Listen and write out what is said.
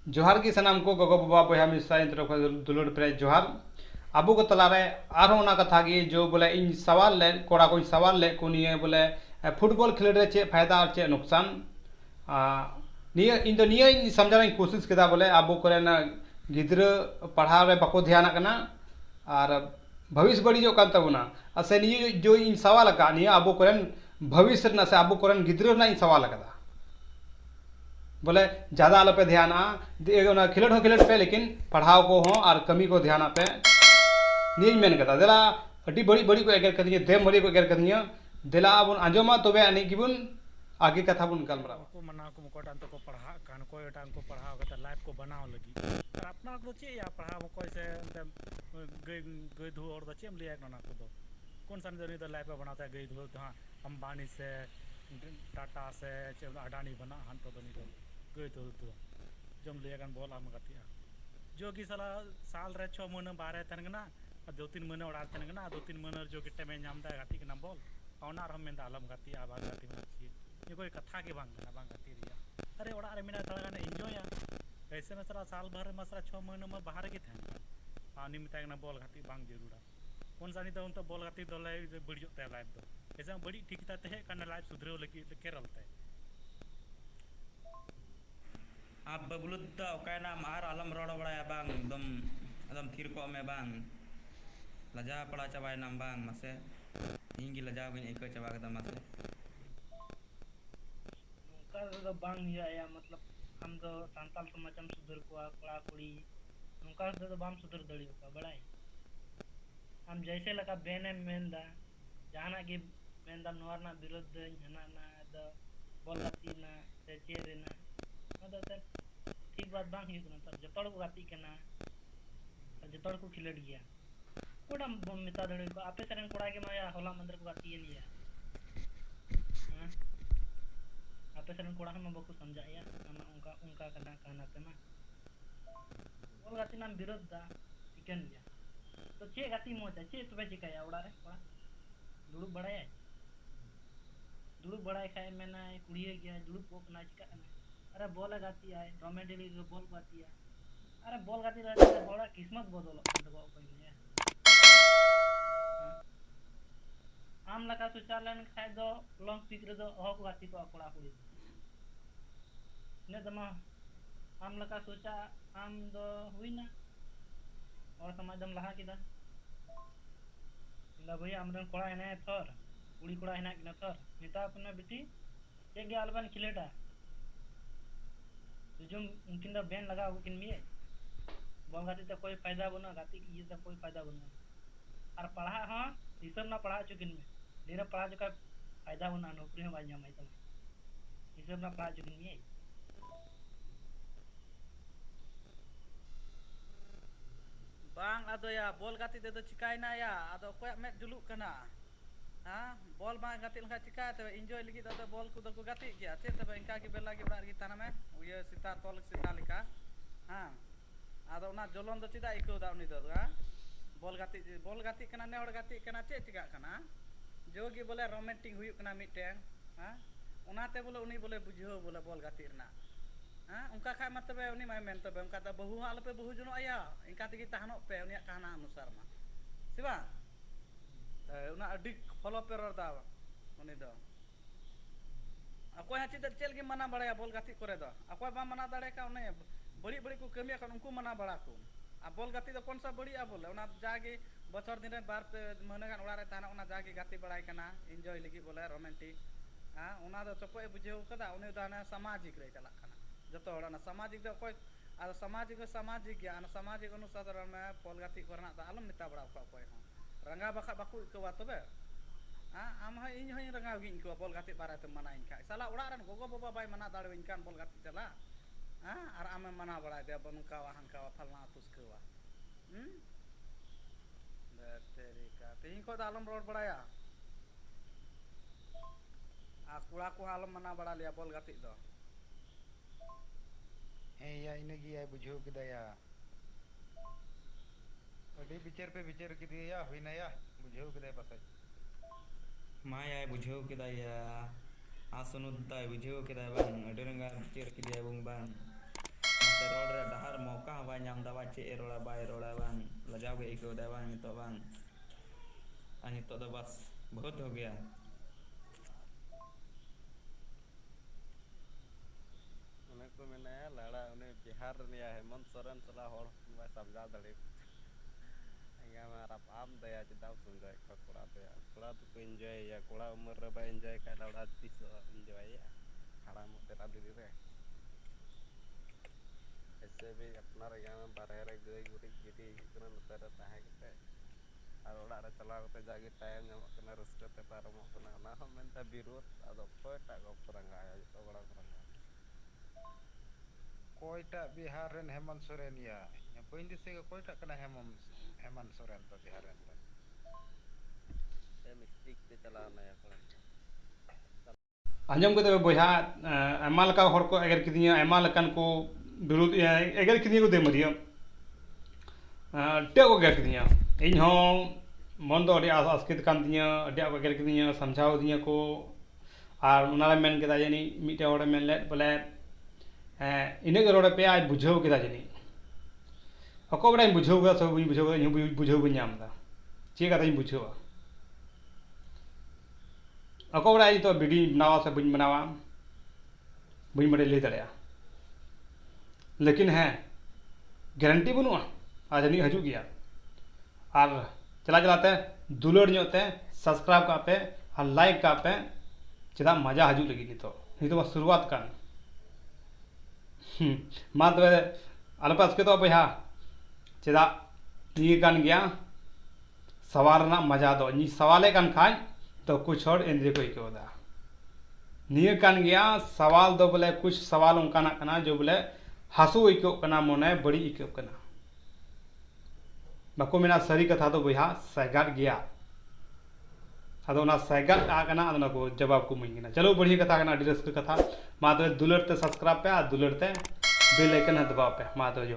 जोहार की सनाम को गगो बाबा बया मिसा इन तरफ दुलड़ पे जोहार आबू को तलारे आरो कथा की जो बोले इन सवाल ले कोड़ा को सवाल ले को निये बोले फुटबॉल खेल रे चे फायदा और चे नुकसान निये इन तो निये इन समझाने की कोशिश किया बोले आबू करे ना गिद्र पढ़ा रे बको ध्यान करना और भविष्य बड़ी जो कांता बुना असे निये जो इन सवाल का निये आबू करे भविष्य ना से आबू करे गिद्र ना इन सवाल का बोले ज़्यादा आलो पे ध्यान खिलट हो खिलट पे लेकिन पढ़ाओ को हो और कमी को ध्यान पे नीज मेन कथा देला अटी बड़ी बड़ी को एगर कदिया देम बड़ी को एगर कदिया देला बुन आंजोमा तबे अने की बुन आगे कथा बुन गलमरा को मना को कोटान तो को पढ़ा कान को एटान को पढ़ाओ कता लाइफ को बनाओ लगी और अपना को चे या पढ़ाओ को से गई गई धो और चे हम लिया ना को कौन सा जरी तो लाइफ बनाता है गई धो तो अंबानी से टाटा से अडानी बना हन तो नहीं तो गई तो जम लिया kan bola am gatia जो कि साल रे 6 महीने बारे तन ना 2-3 महीने उड़ा तन ना 2-3 महीने जो किटे में नाम दा गाती के नाम बोल औना हम में आलम गाती आबा गाती में ये कोई कथा के बांग गाती रिया अरे उड़ा रे मिना थोड़ा ना एंजॉय या कैसे में साल भर में 6 महीने में बाहर के थे आनी मिता ना बॉल गाती बांग जरूर कौन सा नहीं तो उन तो बॉल गाती तो लाइव बड़ी होता है लाइव तो ऐसा बड़ी ठीक था है करना लाइव सुधरे लगी केरल थे आप बबलुद ओका नाम आर आलम रोड बड़ा बांग एकदम थीर को में बांग लजा पड़ा चाबाय नाम बांग मसे इंगी लजा बिन एक चाबा कदा मसे नुका तो बांग या मतलब हम तो संताल समाज हम सुधर को कड़ा कुड़ी नुका तो बाम सुधर दड़ी का बड़ा हम जैसे लगा बेने मेंदा जाना की मेंदा नोरना विरुद्ध हना ना द बोलती ना से चेरे ना ठीक बात बांग तर जतड़ को गाती के ना जतड़ को खिलड़ गया कोड़ा मिता दड़े को आपे सरन कोड़ा के माया होला मंदिर को गाती लिया हां आपे सरन कोड़ा हम बको समझाया हम उनका उनका करना कहना पे ना बोल गाती नाम विरोध दा चिकन गया तो चे गाती मोचा चे तो चिकाया उड़ा रे कोड़ा दुड़ू बड़ा खाए मैंने कुड़िए गया दुड़ू पोक नाच का अरे बॉल गाती है रोमेंटिली जो बॉल गाती है अरे बॉल गाती रहती है बड़ा किस्मत बदल दबाव कोई आम लगा सुचालन खाए दो लॉन्ग पिक रे दो हक गाती को अकड़ा कुड़ी ने दमा आम लगा सोचा आम दो हुई ना और समाजम लहा किदा ला भैया हमरे कोड़ा है ना थर कुड़ी कोड़ा है ना कि ना थर नेता अपना बेटी एक गया अलबन खिलेटा जो उनकिन बैन लगा किन में बॉल गाती तो कोई फायदा बना गाती ये तो कोई फायदा बना और पढ़ा हां ये सब ना पढ़ा चुकिन में डेरा पढ़ा जो का फायदा बना नौकरी में बाजा में तो ये सब ना पढ़ा चुकिन में बांग आदो या बॉल गाती दे तो चिकाई ना या आदो कोई में जुलू कना हां बॉल बांग गाती लखा चिका तो एंजॉय लगी तो बॉल को तो गाती गया चे तब इनका की बेला के बड़ा की थाना में ये सीता तोल सीता लिखा हां आदो ना जलन दो चिदा इको दा उनी दो हां बॉल गाती कना ने और गाती कना चे चिका कना जो की बोले रोमांटिक हुई कना मिटेन हां उनाते बोले उनी बोले बुझो बोले बॉल गाती रना हां उनका खा मतलब उनी मा मेन तबे उनका ता बहु आल पे बहु जनो आया इनका तगी तहनो पे उनी कहना अनुसार मा सिबा उना अडिक फॉलो पे रदा उनी दो अकोय चित चेल के मना बड़ाया बॉल गाती करे दो अकोय बा मना दाड़े का उनी बड़ी बड़ी को कमिया का उनको मना बड़ा को आ बॉल गाती तो कौन सा बड़ी आ बोले उना जागे बचर दिन रे बार पे महीने गान उड़ा रे ताना उना जागे गाती बड़ाई कना एंजॉय लगी बोले रोमांटिक हां उना दो चपय बुझेउ कदा उनी दाना सामाजिक रे चला कना जतो होड़ा सामाजिक दो कोई आ सामाजिक ज्ञान सामाजिक अनुसार में बॉल गाती करना दा आलम मिता बड़ा को कोई हां रंगा बखा बाकू को तबे हां आम ह इन हई रंगा गिन को बॉल गाती बारे ते मना इनका साला उड़ा रन गोगो बाबा बाई मना दाड़े इनकान बॉल गाती चला हां और आमे मना बड़ा दे बनका हंका फलना तुसकवा तेरी का तेई को आलम रोड बड़ाया आ कुड़ा को आलम मना बड़ा लिया बॉल गाती दो ए या इनगी या बुझो किदया अडी बिचर पे बिचर किदया होइना या बुझो किदय पसै माया बुझो किदया आसनुद्दा बुझो किदय बang अडरंगा बिचर किदय बang bang मते रोड रे चे रोड़ा बाय रोड़ा बांग लजाव के इको दे बांग तो बांग अनि तो बस बहुत हो गया उन्हें को मैंने लड़ा उन्हें बिहार लिया हेमंत सोरेन चला और मैं समझा दले यहाँ में आप आम दया चिताव समझाए का कोड़ा तो को एंजॉय या कोड़ा उम्र रे बा एंजॉय का लड़ा तीस एंजॉय या खड़ा मत तेरा दीदी रे ऐसे भी अपना रे यहाँ में बारह रे गई गुरी गिरी इतना नतर रहता है कि और ओड़ा रे चला होते जाके टाइम जमा करना रस्ते ते पार मो करना ना हम मेंता विरोध अदो कोयटा को परंगा आया तो बड़ा परंगा कोयटा बिहार रेन हेमंत सोरेन या बइन दिसे कोयटा कना हेमंत सोरेन तो बिहार रेन ये मिस्टेक ते चला नया कर आंजम के बोहा आमा लका हर को एगर किदिया आमा लकान को विरोध एगर किदिया को दे मरिया टे को एगर किदिया इन हो मन तो आसकित कान दिया अड्डा को एगर किदिया समझाव दिया को और उनारे मेन केदा जानी मिटे होड़े मेन ले बोले इने के रोड़े पे आज बुझाव केदा जानी अको बड़ा बुझाव का सब बुझाव इन बुझाव बन नामदा चे का तई बुझावा अको बड़ा तो वीडियो बनावा से बन बनावा बन बड़े ले दड़या लेकिन है गारंटी बनुआ आज नहीं हजू गया और चला चलाते दुलड़ जोते सब्सक्राइब कापे और लाइक कापे चेदा मजा हजू लगी नहीं तो बस शुरुआत कर मा तबे अलपास के तो बहा चेदा नहीं कान गया सवाल ना मजा दो नी सवाले कान खाई तो कुछ और इंद्रिय को इकोदा नहीं कान गया सवाल दो बोले कुछ सवाल उनका ना कना जो बोले हसू इको कना मोने बड़ी इको कना बाको मेना सरी कथा तो बहा सैगाट गया अदो ना सैगाट आ कना अदो ना को जवाब को मुंगिना चलो बढ़िया कथा कना डिस्कस कथा मा तो दुलड़ते सब्सक्राइब पे आ दुलड़ते बेल आइकन दबाव पे मा तो जो